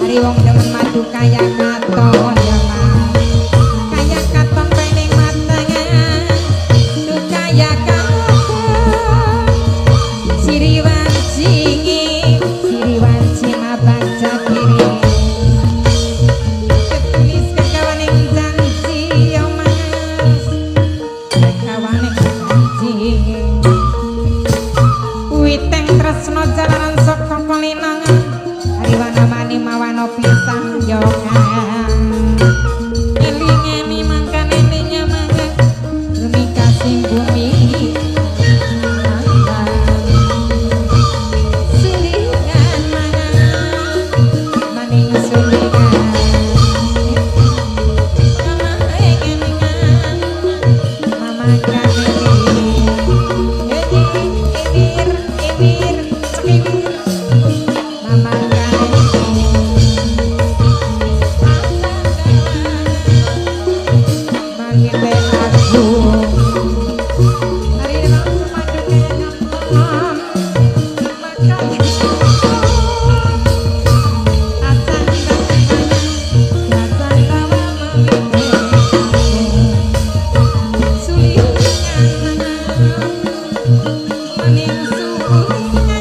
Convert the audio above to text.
Ari wong demen madu kaya katon ya Mas. Kaya katon pening matangan. Duh kaya katon. Siri wancingi, siri wanci mabaca kiri. Ketulis kekawaning janji ya Mas. Kekawaning janji. Witeng tresno jalanan saka kelinangan. Ariwana mani mawano pisang jokan. Eling-eling mangkan elingnya mangga. Bumi kasih bumi. Sulingan mangan. Maning sulingan. Mama engelingan. Mama kaneling. Emir, sekibir. Mama Mangite aku hari ini langsung maju kayaknya makanya asal kawa sulingan maning sulingan